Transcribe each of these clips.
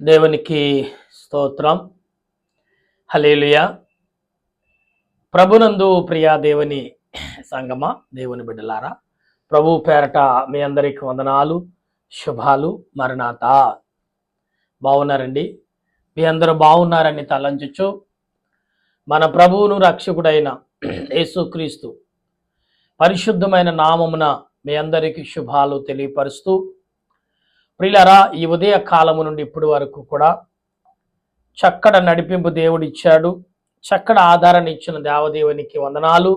దేవునికి స్తోత్రం. హల్లెలూయా. ప్రభునందు ప్రియా దేవుని సంగమా, దేవుని బిడ్డలారా, ప్రభు పేరట మీ అందరికి వందనాలు, శుభాలు. మరణాత బాగున్నారండి? మీ అందరూ బాగున్నారని తలంచుచు మన ప్రభువును రక్షకుడైన యేసుక్రీస్తు పరిశుద్ధమైన నామమున మీ అందరికీ శుభాలు తెలియపరుస్తూ, ప్రియులారా, ఈ ఉదయ కాలము నుండి ఇప్పటి వరకు కూడా చక్కడ నడిపింపు దేవుడు ఇచ్చాడు. చక్కడ ఆధారణ ఇచ్చిన దేవదేవునికి వందనాలు,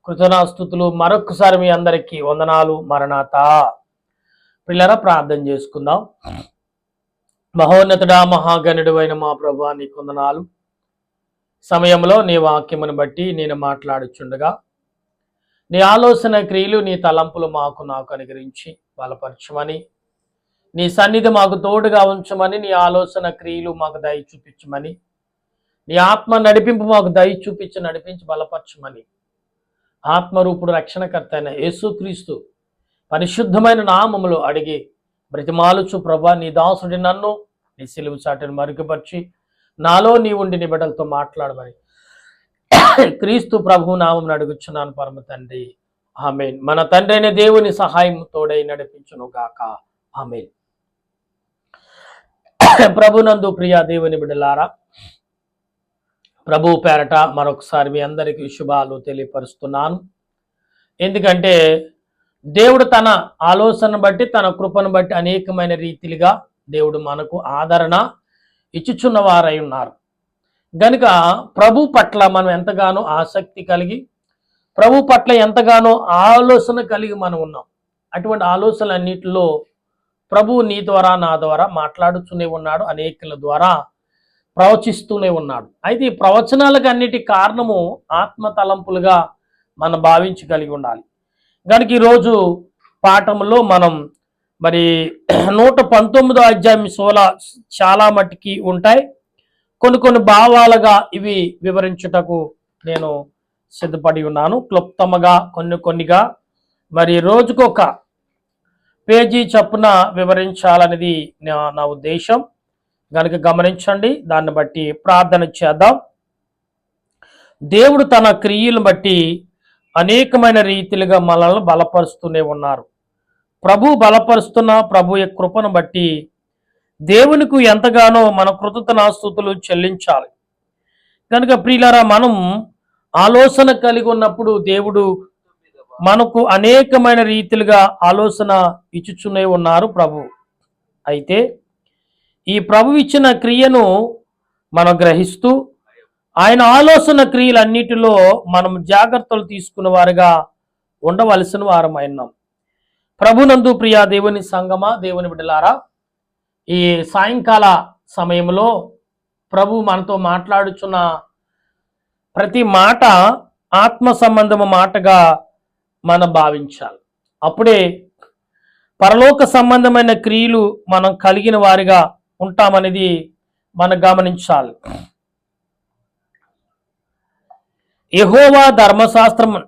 కృతజ్ఞతాస్తుతులు. మరొకసారి మీ అందరికీ వందనాలు. మరణాత. ప్రియులారా, ప్రార్థన చేసుకుందాం. మహోన్నతుడా, మహాగణుడు అయిన మా ప్రభువా, నీకు వందనాలు. సమయంలో నీ వాక్యమును బట్టి నేను మాట్లాడుచుండగా నీ ఆలోచన క్రియలు, నీ తలంపులు నాకు అనుగ్రహించి బలపరచమని, నీ సన్నిధి మాకు తోడుగా ఉంచమని, నీ ఆలోచన క్రియలు మాకు దయ చూపించమని, నీ ఆత్మ నడిపింపు మాకు దయ చూపించి నడిపించి బలపరచమని, ఆత్మరూపుడు రక్షణకర్త అయిన యేసుక్రీస్తు పరిశుద్ధమైన నామములో అడిగి బ్రతిమాలుచు. ప్రభా, నీ దాసుడి నన్ను నీ సిలువ చాటును మరుగుపరిచి నాలో నీ ఉండి నీ బిడ్డలతో మాట్లాడమని క్రీస్తు ప్రభు నామం అడుగుచున్నాను పరమ తండ్రి. ఆమేన్. మన తండ్రి అయిన దేవుని సహాయం తోడై నడిపించును గాక. ఆమేన్. ప్రభునందు ప్రియా దేవుని బిడ్డలారా, ప్రభు పేరట మరొకసారి మీ అందరికీ శుభాలు తెలియపరుస్తున్నాను. ఎందుకంటే దేవుడు తన ఆలోచన బట్టి, తన కృపను బట్టి అనేకమైన రీతిలుగా దేవుడు మనకు ఆదరణ ఇచ్చుచున్న వారై ఉన్నారు. గనుక ప్రభు పట్ల మనం ఎంతగానో ఆసక్తి కలిగి, ప్రభు పట్ల ఎంతగానో ఆలోచన కలిగి మనం ఉన్నాం. అటువంటి ఆలోచనలన్నిటిలో ప్రభువు నీ ద్వారా నా ద్వారా మాట్లాడుతూనే ఉన్నాడు, అనేకుల ద్వారా ప్రవచిస్తూనే ఉన్నాడు. అయితే ఈ ప్రవచనాలకు అన్నిటి కారణము ఆత్మ తలంపులుగా మనం భావించి కలిగి ఉండాలి. కనుక ఈరోజు పాఠంలో మనం మరి 119వ అధ్యాయం చాలా మట్టుకి ఉంటాయి. కొన్ని భావాలుగా ఇవి వివరించుటకు నేను సిద్ధపడి ఉన్నాను. క్లుప్తంగా కొన్నిగా మరి రోజుకొక పేజీ చొప్పున వివరించాలనేది నా ఉద్దేశం. కనుక గమనించండి, దాన్ని బట్టి ప్రార్థన చేద్దాం. దేవుడు తన క్రియలను బట్టి అనేకమైన రీతిలుగా మనల్ని బలపరుస్తూనే ఉన్నారు. ప్రభు బలపరుస్తున్న ప్రభు యొక్క కృపను బట్టి దేవునికి ఎంతగానో మన కృతజ్ఞతాస్తుతులు చెల్లించాలి. కనుక ప్రియులారా, మనం ఆలోచన కలిగి ఉన్నప్పుడు దేవుడు మనకు అనేకమైన రీతిలుగా ఆలోచన ఇచ్చుచునే ఉన్నారు ప్రభు. అయితే ఈ ప్రభు ఇచ్చిన క్రియను మనం గ్రహిస్తూ ఆయన ఆలోచన క్రియలన్నిటిలో మనం జాగ్రత్తలు తీసుకున్న వారుగా ఉండవలసిన వారం అయినాం. ప్రభునందు ప్రియా దేవుని సంగమా, దేవుని బిడ్డలారా, ఈ సాయంకాల సమయంలో ప్రభు మనతో మాట్లాడుచున్న ప్రతి మాట ఆత్మ సంబంధము మాటగా మనం భావించాలి. అప్పుడే పరలోక సంబంధమైన క్రియలు మనం కలిగిన వారిగా ఉంటామనేది మనం గమనించాలి. యెహోవా ధర్మశాస్త్రము.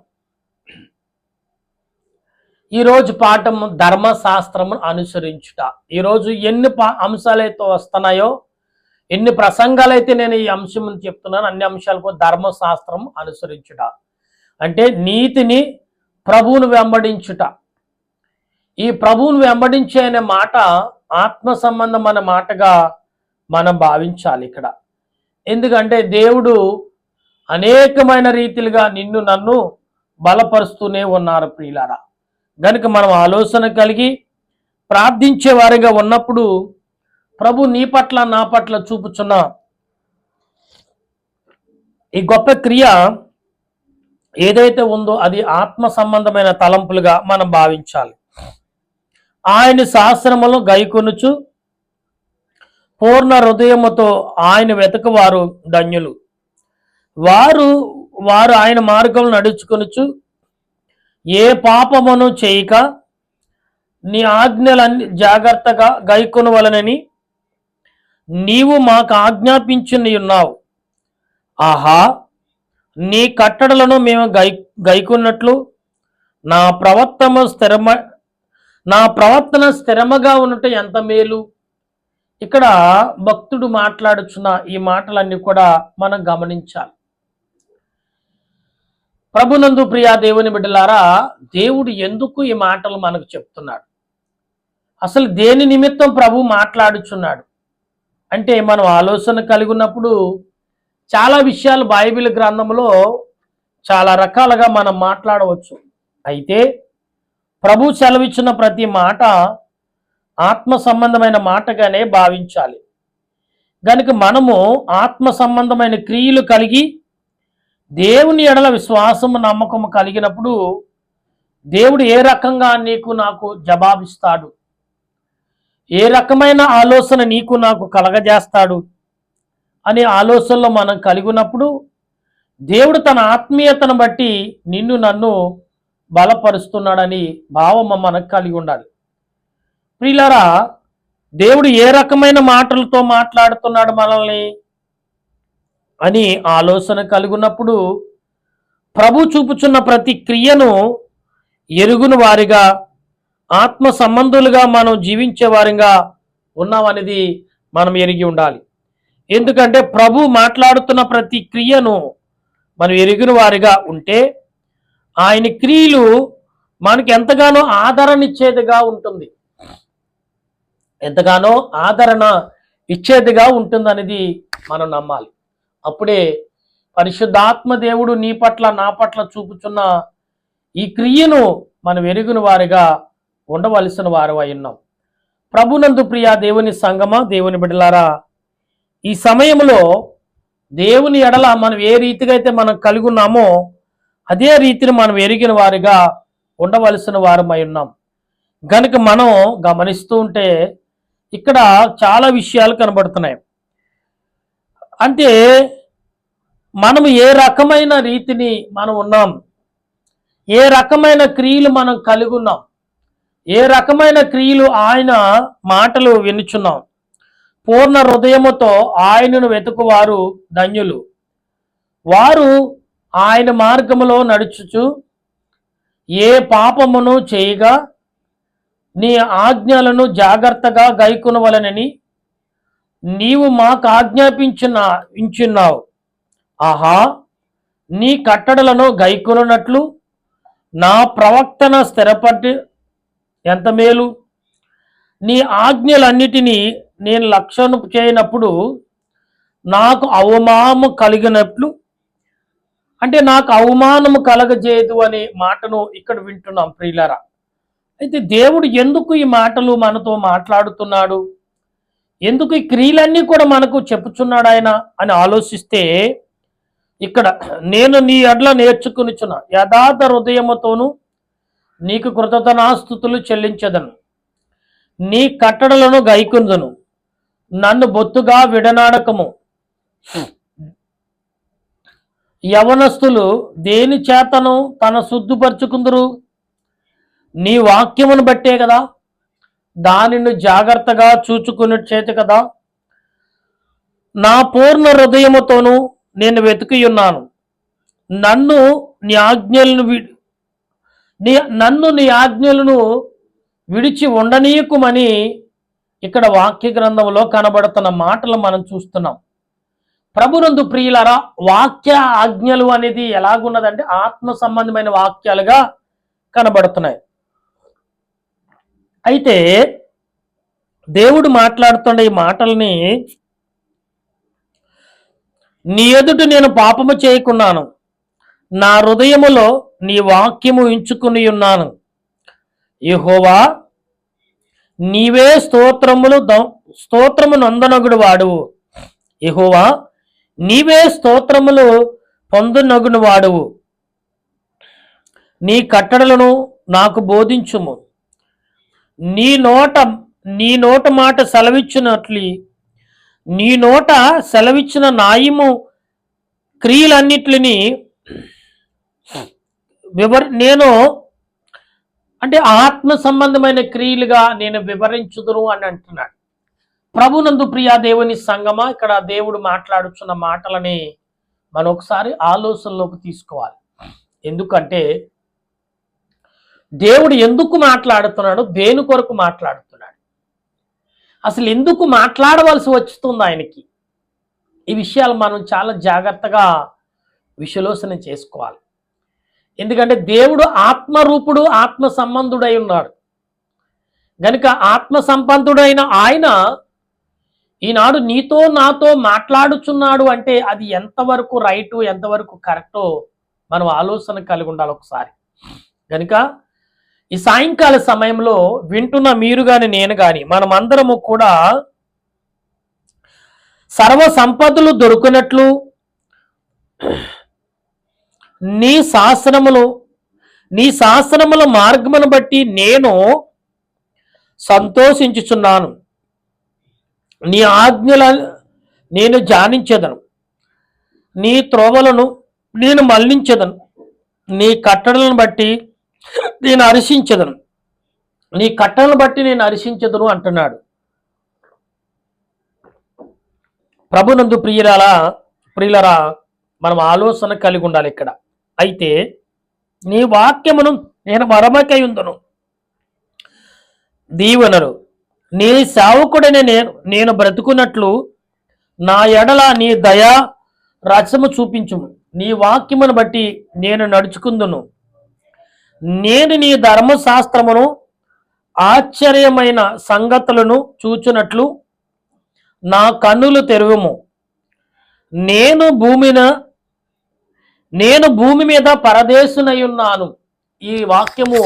ఈరోజు పాఠం ధర్మశాస్త్రము అనుసరించుట. ఈరోజు ఎన్ని అంశాలైతే వస్తున్నాయో, ఎన్ని ప్రసంగాలైతే నేను ఈ అంశం చెప్తున్నాను, అన్ని అంశాలకు ధర్మశాస్త్రం అనుసరించుట అంటే నీతిని, ప్రభువును వెంబడించుట. ఈ ప్రభువును వెంబడించే అనే మాట ఆత్మ సంబంధమైన మాటగా మనం భావించాలి ఇక్కడ. ఎందుకంటే దేవుడు అనేకమైన రీతిలుగా నిన్ను నన్ను బలపరుస్తూనే ఉన్నారు ప్రియులారా. గనుక మనం ఆలోచన కలిగి ప్రార్థించే వారిగా ఉన్నప్పుడు ప్రభు నీ పట్ల నా పట్ల చూపుచున్న ఈ గొప్ప క్రియ ఏదైతే ఉందో అది ఆత్మ సంబంధమైన తలంపులుగా మనం భావించాలి. ఆయన శాస్త్రములను గైకొనుచు పూర్ణ హృదయముతో ఆయన వెతకవారు ధన్యులు. వారు ఆయన మార్గములు నడుచుకొనుచు ఏ పాపమును చేయక నీ ఆజ్ఞలన్నీ జాగ్రత్తగా గైకొనవలనని నీవు మాకు ఆజ్ఞాపించి ఉన్నావు. ఆహా, నీ కట్టడలను మేము గైకొన్నట్లు నా ప్రవర్తన స్థిరముగా ఉన్నట్టు ఎంత మేలు. ఇక్కడ భక్తుడు మాట్లాడుచున్న ఈ మాటలన్నీ కూడా మనం గమనించాలి. ప్రభునందు ప్రియా దేవుని బిడ్డలారా, దేవుడు ఎందుకు ఈ మాటలు మనకు చెప్తున్నాడు? అసలు దేని నిమిత్తం ప్రభు మాట్లాడుచున్నాడు అంటే మనం ఆలోచన కలిగి ఉన్నప్పుడు చాలా విషయాలు బైబిల్ గ్రంథంలో చాలా రకాలుగా మనం మాట్లాడవచ్చు. అయితే ప్రభు సెలవిచ్చిన ప్రతి మాట ఆత్మ సంబంధమైన మాటగానే భావించాలి. కనుక మనము ఆత్మ సంబంధమైన క్రియలు కలిగి దేవుని ఎడల విశ్వాసము నమ్మకము కలిగినప్పుడు దేవుడు ఏ రకంగా నీకు నాకు జవాబిస్తాడు, ఏ రకమైన ఆలోచన నీకు నాకు కలగజేస్తాడు అనే ఆలోచనలో మనం కలిగి ఉన్నప్పుడు దేవుడు తన ఆత్మీయతను బట్టి నిన్ను నన్ను బలపరుస్తున్నాడని భావం మనకు కలిగి ఉండాలి. ప్రియులారా, దేవుడు ఏ రకమైన మాటలతో మాట్లాడుతున్నాడు మనల్ని అని ఆలోచన కలిగి ఉన్నప్పుడు ప్రభు చూపుచున్న ప్రతి క్రియను ఎరుగుని వారిగా ఆత్మ సంబంధులుగా మనం జీవించే వారిగా ఉన్నామనేది మనం ఎరిగి ఉండాలి. ఎందుకంటే ప్రభు మాట్లాడుతున్న ప్రతి క్రియను మనం ఎరిగిన వారిగా ఉంటే ఆయన క్రియలు మనకి ఎంతగానో ఆదరణ ఇచ్చేదిగా ఉంటుంది, ఎంతగానో ఆదరణ ఇచ్చేదిగా ఉంటుందనేది మనం నమ్మాలి. అప్పుడే పరిశుద్ధాత్మ దేవుడు నీ పట్ల నా పట్ల చూపుచున్న ఈ క్రియను మనం ఎరుగున వారిగా ఉండవలసిన వారు అయి ఉన్నాం. ప్రభునందు ప్రియా దేవుని సంగమా, దేవుని బిడ్డలారా, ఈ సమయంలో దేవుని ఎడల మనం ఏ రీతిగా అయితే మనం కలిగి ఉన్నామో అదే రీతిని మనం ఎరిగిన వారిగా ఉండవలసిన వారమై ఉన్నాం. కనుక మనం గమనిస్తూ ఉంటే ఇక్కడ చాలా విషయాలు కనబడుతున్నాయి. అంటే మనము ఏ రకమైన రీతిని మనం ఉన్నాం, ఏ రకమైన క్రియలు మనం కలిగి ఉన్నాం, ఏ రకమైన క్రియలు ఆయన మాటలు వినుచున్నాం. పూర్ణ హృదయముతో ఆయనను వెతుకువారు ధన్యులు, వారు ఆయన మార్గములో నడుచుచు ఏ పాపమును చేయగా నీ ఆజ్ఞలను జాగ్రత్తగా గైకొనవలెనని నీవు మాకు ఆజ్ఞాపించున్నావు. ఆహా, నీ కట్టడలను గైకొనున్నట్లు నా ప్రవక్తన స్థిరపడి ఎంత మేలు. నీ ఆజ్ఞలన్నిటినీ నేను లక్ష్యం చేయనప్పుడు నాకు అవమానము కలిగినట్లు, అంటే నాకు అవమానము కలగజేయదు అనే మాటను ఇక్కడ వింటున్నాం ప్రియులారా. అయితే దేవుడు ఎందుకు ఈ మాటలు మనతో మాట్లాడుతున్నాడు, ఎందుకు ఈ క్రియలన్నీ కూడా మనకు చెప్పుచున్నాడు ఆయన అని ఆలోచిస్తే, ఇక్కడ నేను నీ ఎడ్ల నేర్చుకునిచున్న యథార్థ హృదయముతోను నీకు కృతజ్ఞతాస్తుతులు చెల్లించదను, నీ కట్టడలను గైకుందును, నన్ను బొత్తుగా విడనాడకము. యవనస్తులు దేని చేతను తన శుద్ధిపరుచుకుందరు, నీ వాక్యమును బట్టే కదా, దానిని జాగ్రత్తగా చూచుకునే చేతి కదా. నా పూర్ణ హృదయముతోను నేను వెతికి ఉన్నాను, నన్ను నీ ఆజ్ఞలను విడిచి ఉండనీయకుమని ఇక్కడ వాక్య గ్రంథంలో కనబడుతున్న మాటలు మనం చూస్తున్నాం. ప్రభునందు ప్రియులారా, వాక్య ఆజ్ఞలు అనేది ఎలాగున్నదంటే ఆత్మ సంబంధమైన వాక్యాలుగా కనబడుతున్నాయి. అయితే దేవుడు మాట్లాడుతున్న ఈ మాటల్ని, నీ ఎదుట నేను పాపము చేయకున్నాను, నా హృదయములో నీ వాక్యము ఉంచుకుని ఉన్నాను. యెహోవా, నీవే స్తోత్రము నందనగుడు వాడువు. యెహోవా, నీవే స్తోత్రములు పొందునగుడు వాడువు. నీ కట్టడలను నాకు బోధించుము. నీ నోట మాట సెలవిచ్చినట్లు నీ నోట సెలవిచ్చిన న్యాయము క్రియలన్నిటిని నేను అంటే ఆత్మ సంబంధమైన క్రియలుగా నేను వివరించుదును అని అంటున్నాడు. ప్రభునందు ప్రియా దేవుని సంగమా, ఇక్కడ దేవుడు మాట్లాడుచున్న మాటలని మనం ఒకసారి ఆలోచనలోకి తీసుకోవాలి. ఎందుకంటే దేవుడు ఎందుకు మాట్లాడుతున్నాడు, దేని కొరకు మాట్లాడుతున్నాడు. అసలు ఎందుకు మాట్లాడవలసి వస్తుంది ఆయనకి? ఈ విషయాలు మనం చాలా జాగ్రత్తగా విశ్లేషణ చేసుకోవాలి. ఎందుకంటే దేవుడు ఆత్మరూపుడు, ఆత్మ సంబంధుడై ఉన్నాడు గనుక ఆత్మ సంబంధుడైన ఆయన ఈనాడు నీతో నాతో మాట్లాడుచున్నాడు అంటే అది ఎంతవరకు రైటు, ఎంతవరకు కరెక్టో మనం ఆలోచన కలిగి ఉండాలి ఒకసారి. కనుక ఈ సాయంకాల సమయంలో వింటున్న మీరు కానీ నేను కానీ మనమందరము కూడా సర్వ సంపదలు దొరుకునట్లు నీ శాసనముల మార్గమును బట్టి నేను సంతోషించుచున్నాను. నీ ఆజ్ఞల నేను ధ్యానించెదను, నీ త్రోవలను నేను మళ్లించెదను, నీ కట్టడలను బట్టి నేను హర్షించెదను, నీ కట్టడలను బట్టి నేను హర్షించెదను అంటున్నాడు. ప్రభునందు ప్రియులరా మనం ఆలోచన కలిగి ఉండాలి ఇక్కడ. అయితే నీ వాక్యమును నేను మరమకై ఉందును, దీవెనలు నీ సేవకుడని నేను బ్రతుకున్నట్లు నా ఎడల నీ దయా రసము చూపించుము. నీ వాక్యమును బట్టి నేను నడుచుకుందును. నేను నీ ధర్మశాస్త్రమును ఆశ్చర్యమైన సంగతులను చూచునట్లు నా కన్నులు తెరువుము. నేను భూమి మీద పరదేశునై ఉన్నాను. ఈ వాక్యము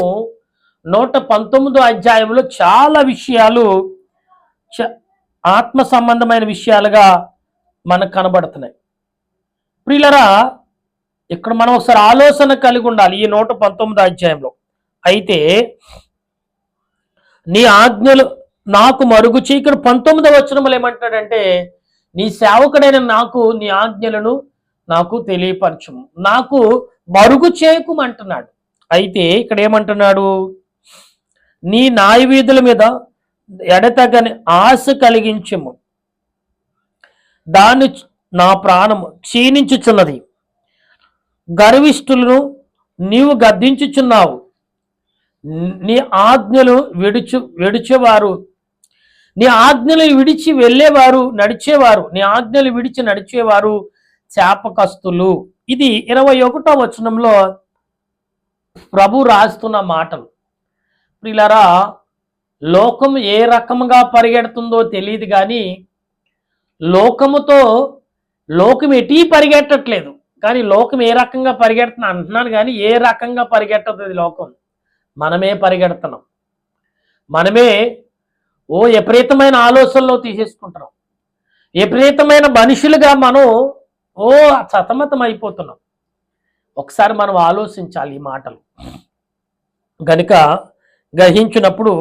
119 అధ్యాయంలో చాలా విషయాలు ఆత్మ సంబంధమైన విషయాలుగా మనకు కనబడుతున్నాయి. ప్రియులరా, ఇక్కడ మనం ఒకసారి ఆలోచన కలిగి ఉండాలి ఈ 119 అధ్యాయంలో. అయితే నీ ఆజ్ఞలు నాకు మరుగు చీకటి 19వ వచనంలో ఏమంటాడంటే నీ సేవకుడైన నాకు నీ ఆజ్ఞలను నాకు తెలియపరచుము, నాకు మరుగు చేయకుమంటున్నాడు. అయితే ఇక్కడ ఏమంటున్నాడు? నీ న్యాయవీధుల మీద ఎడతగని ఆశ కలిగించుము, దాన్ని నా ప్రాణము క్షీణించుచున్నది. గర్విష్ఠులను నీవు గద్దించుచున్నావు. నీ ఆజ్ఞలు విడిచేవారు, నీ ఆజ్ఞలు విడిచి వెళ్ళేవారు నడిచేవారు, నీ ఆజ్ఞలు విడిచి నడిచేవారు శాపకస్తులు. ఇది 21వ వచనంలో ప్రభు రాస్తున్న మాటలు. ప్రియులారా, లోకం ఏ రకంగా పరిగెడుతుందో తెలియదు కానీ లోకం ఎటీ పరిగెట్టట్లేదు. కానీ లోకం ఏ రకంగా పరిగెడుతున్నా అంటున్నాను కానీ ఏ రకంగా పరిగెట్టదు లోకం. మనమే పరిగెడుతున్నాం. మనమే విపరీతమైన ఆలోచనలో తీసేసుకుంటున్నాం. విపరీతమైన మనుషులుగా మనం సతమతం అయిపోతున్నాం. ఒకసారి మనం ఆలోచించాలి ఈ మాటలు. గనుక గ్రహించినప్పుడు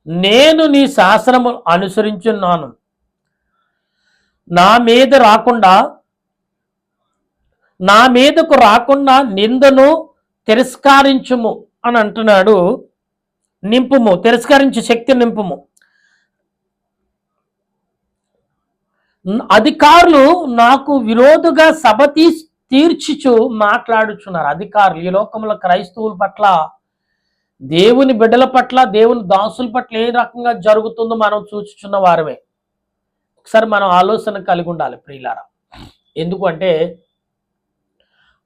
నేను నీ శాసనము అనుసరించున్నాను, నా మీదకు రాకుండా నిందను తిరస్కరించుము అని అంటున్నాడు. నింపుము, తిరస్కరించే శక్తి నింపుము. అధికారులు నాకు విరోధంగా సభ తీర్చుచు మాట్లాడుచున్నారు. అధికారులు ఈ లోకంలో క్రైస్తవుల పట్ల, దేవుని బిడ్డల పట్ల, దేవుని దాసుల పట్ల ఏ రకంగా జరుగుతుందో మనం చూచుచున్న వారమే. ఒకసారి మనం ఆలోచన కలిగి ఉండాలి ప్రియులారా. ఎందుకంటే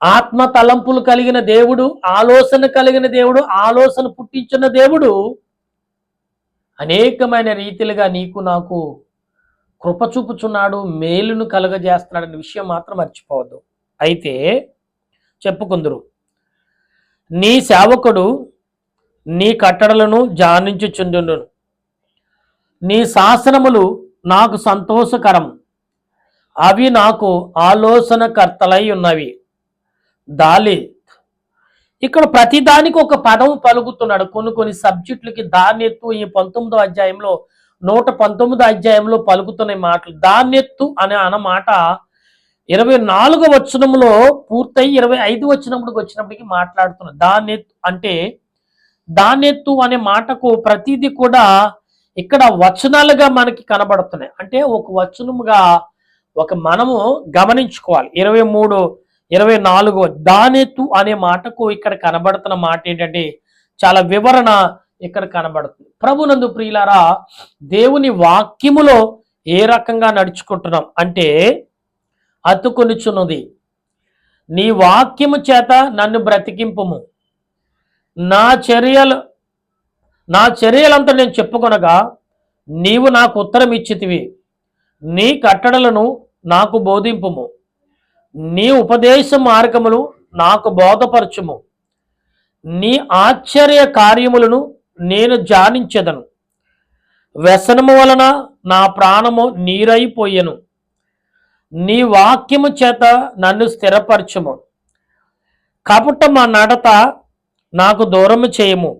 ఆత్మ తలంపులు కలిగిన దేవుడు, ఆలోచన కలిగిన దేవుడు, ఆలోచన పుట్టించిన దేవుడు అనేకమైన రీతిలుగా నీకు నాకు కృప చూపుచున్నాడు, మేలును కలుగజేస్తున్నాడనే విషయం మాత్రం మర్చిపోవద్దు. అయితే చెప్పుకుందరు, నీ సేవకుడు నీ కట్టడలను ధ్యానించుచుండును, నీ శాసనములు నాకు సంతోషకరం, అవి నాకు ఆలోచనకర్తలై ఉన్నవి. ఇక్కడ ప్రతిదానికి ఒక పదం పలుకుతున్నాడు. కొన్ని సబ్జెక్టులకి దాన్నెత్తు ఈ 19వ అధ్యాయంలో 119వ అధ్యాయంలో పలుకుతున్న మాటలు. దాన్నెత్తు అనే అన్నమాట 24వ వచనంలో పూర్తయి 25వ వచనంలోకి వచ్చినప్పటికీ మాట్లాడుతున్నాడు. దాన్నెత్తు అంటే, దాన్నెత్తు అనే మాటకు ప్రతిదీ కూడా ఇక్కడ వచనాలుగా మనకి కనబడుతున్నాయి. అంటే ఒక వచనముగా మనము గమనించుకోవాలి. 23, 24 దానెత్తు అనే మాటకు ఇక్కడ కనబడుతున్న మాట ఏంటంటే చాలా వివరణ, ఇక్కడ కనబడుతుంది. ప్రభునందు ప్రియులారా, దేవుని వాక్యములో ఏ రకంగా నడుచుకుంటున్నాం అంటే, అతుకొనుచున్నది నీ వాక్యము చేత నన్ను బ్రతికింపుము, నా చర్యలంతా నేను చెప్పుకొనగా నీవు నాకు ఉత్తరం ఇచ్చితివి, నీ కట్టడలను నాకు బోధింపుము, నీ ఉపదేశ మార్గములు నాకు బోధపరచుము, నీ ఆశ్చర్య కార్యములను నేను ధ్యానించెదను. వ్యసనము వలన నా ప్రాణము నీరైపోయెను, నీ వాక్యము చేత నన్ను స్థిరపరచుము. కాబట్టి మా నడత నాకు దూరము చేయము,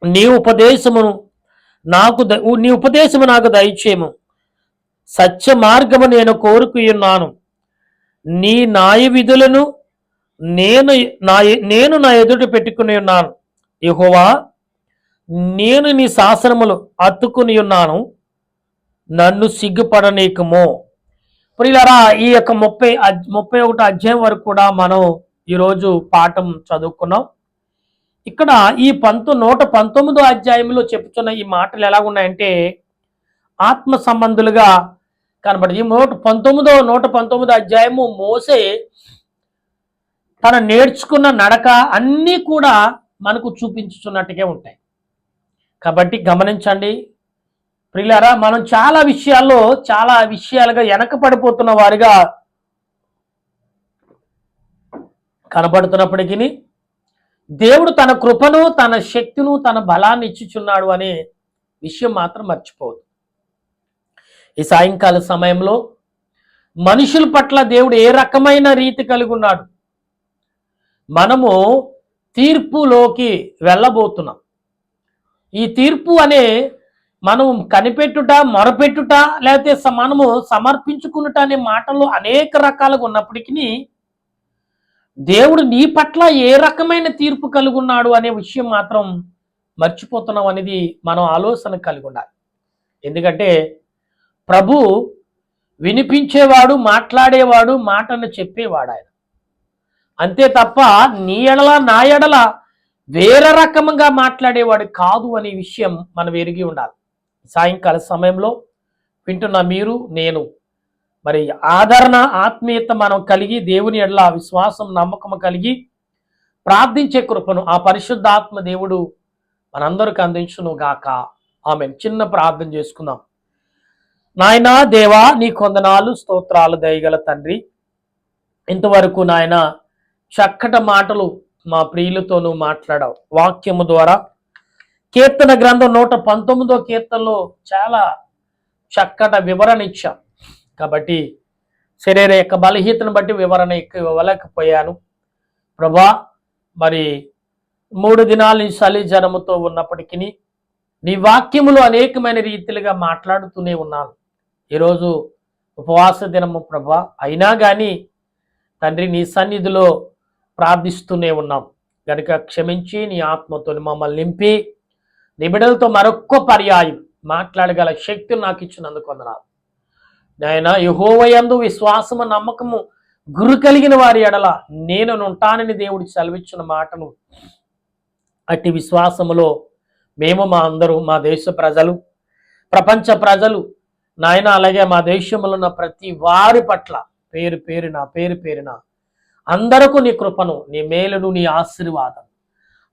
నీ ఉపదేశము నాకు దయచేయము. సత్య మార్గము నేను కోరుకున్నాను, నీ న్యాయ విధులను నేను నా ఎదుట పెట్టుకుని ఉన్నాను. యెహోవా, నేను నీ శాసనములు అత్తుకుని ఉన్నాను, నన్ను సిగ్గుపడనీకము. ప్రియులారా, ఈ యొక్క 31 అధ్యాయం వరకు కూడా మనం ఈరోజు పాఠం చదువుకున్నాం. ఇక్కడ ఈ 119 అధ్యాయంలో చెప్పుతున్న ఈ మాటలు ఎలా ఉన్నాయంటే ఆత్మ సంబంధులుగా కనబడి, ఈ 119 అధ్యాయము మోసే తన నేర్చుకున్న నడక అన్నీ కూడా మనకు చూపించుతున్నట్టుగా ఉంటాయి. కాబట్టి గమనించండి ప్రియులారా, మనం చాలా విషయాలుగా వెనకపడిపోతున్న వారిగా కనబడుతున్నప్పటికీ దేవుడు తన కృపను, తన శక్తిను, తన బలాన్ని ఇచ్చుచున్నాడు అనే విషయం మాత్రం మర్చిపోవద్దు. ఈ సాయంకాల సమయంలో మనుషుల పట్ల దేవుడు ఏ రకమైన రీతి కలిగి ఉన్నాడు, మనము తీర్పులోకి వెళ్ళబోతున్నాం. ఈ తీర్పు అనే మనం కనిపెట్టుట, మొరపెట్టుట, లేకపోతే మనము సమర్పించుకున్నట అనే మాటలు అనేక రకాలుగా ఉన్నప్పటికీ దేవుడు నీ పట్ల ఏ రకమైన తీర్పు కలిగి ఉన్నాడు అనే విషయం మాత్రం మర్చిపోతున్నాం అనేది మనం ఆలోచన కలిగి ఉండాలి. ఎందుకంటే ప్రభు వినిపించేవాడు, మాట్లాడేవాడు, మాటను చెప్పేవాడు ఆయన. అంతే తప్ప నీ ఎడల నా ఎడల వేరే రకంగా మాట్లాడేవాడు కాదు అనే విషయం మనం ఎరిగి ఉండాలి. సాయంకాల సమయంలో వింటున్న మీరు, నేను మరి ఆదరణ, ఆత్మీయత మనం కలిగి దేవుని ఎడల విశ్వాసం, నమ్మకం కలిగి ప్రార్థించే కృపను ఆ పరిశుద్ధాత్మ దేవుడు మనందరికి అందించును గాక. ఆమేన్. చిన్న ప్రార్థన చేసుకుందాం. నాయనా దేవా, నీ కొందనాలు, స్తోత్రాలు దయగల తండ్రి. ఇంతవరకు నాయన చక్కటి మాటలు మా ప్రియులతోనూ మాట్లాడావు. వాక్యము ద్వారా కీర్తన గ్రంథం 119వ కీర్తనలో చాలా చక్కటి వివరణ ఇచ్చాం. కాబట్టి శరీర యొక్క బలహీనతను బట్టి వివరణ ఇవ్వలేకపోయాను ప్రభా. మరి 3 దినాలు చలి జ్వరముతో ఉన్నప్పటికీ నీ వాక్యములు అనేకమైన రీతిలుగా మాట్లాడుతూనే ఉన్నాను. ఈరోజు ఉపవాస దినము ప్రభా, అయినా కానీ తండ్రి నీ సన్నిధిలో ప్రార్థిస్తూనే ఉన్నాం కనుక క్షమించి నీ ఆత్మతో మమ్మల్ని నింపి నీ బిడ్డలతో మరొక్క పర్యాయం మాట్లాడగల శక్తి నాకు ఇచ్చినందుకు వందనాలు నాయన. యెహోవాయందు విశ్వాసము, నమ్మకము గురు కలిగిన వారి ఎడల నేను ఉంటానని దేవుడు సెలవిచ్చిన మాటను అట్టి విశ్వాసములో మేము, మా అందరూ, మా దేశ ప్రజలు, ప్రపంచ ప్రజలు నాయన, అలాగే మా దేశంలో ఉన్న ప్రతి వారి పట్ల పేరు పేరున అందరకు నీ కృపను, నీ మేలును, నీ ఆశీర్వాదం,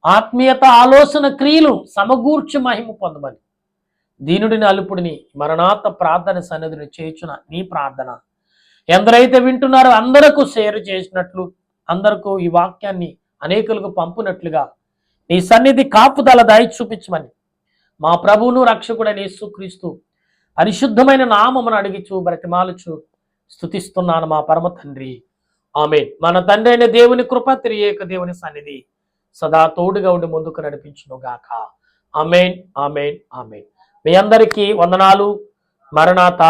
ఆత్మీయత, ఆలోచన, క్రియలు సమకూర్చి మహిమ పొందమని దీనుడిని, అల్పుడిని మరణాత ప్రార్థన సన్నిధిని చేయుచున్న నీ ప్రార్థన ఎందరైతే వింటున్నారో అందరకు షేర్ చేసినట్లు, అందరకు ఈ వాక్యాన్ని అనేకులకు పంపునట్లుగా నీ సన్నిధి కాపుదల దయ చూపించమని మా ప్రభువును రక్షకుడైన యేసుక్రీస్తు పరిశుద్ధమైన నామమును అడిగిచు బ్రతిమాలుచు స్తుతిస్తున్నాను మా పరమ తండ్రి. ఆమేన్. మన తండ్రి అయిన దేవుని కృప, త్రియేక దేవుని సన్నిధి సదా తోడుగా ఉండి ముందుకు నడిపించును గాక. ఆమేన్, ఆమేన్, ఆమేన్. మీ అందరికీ వందనాలు. మరణాత.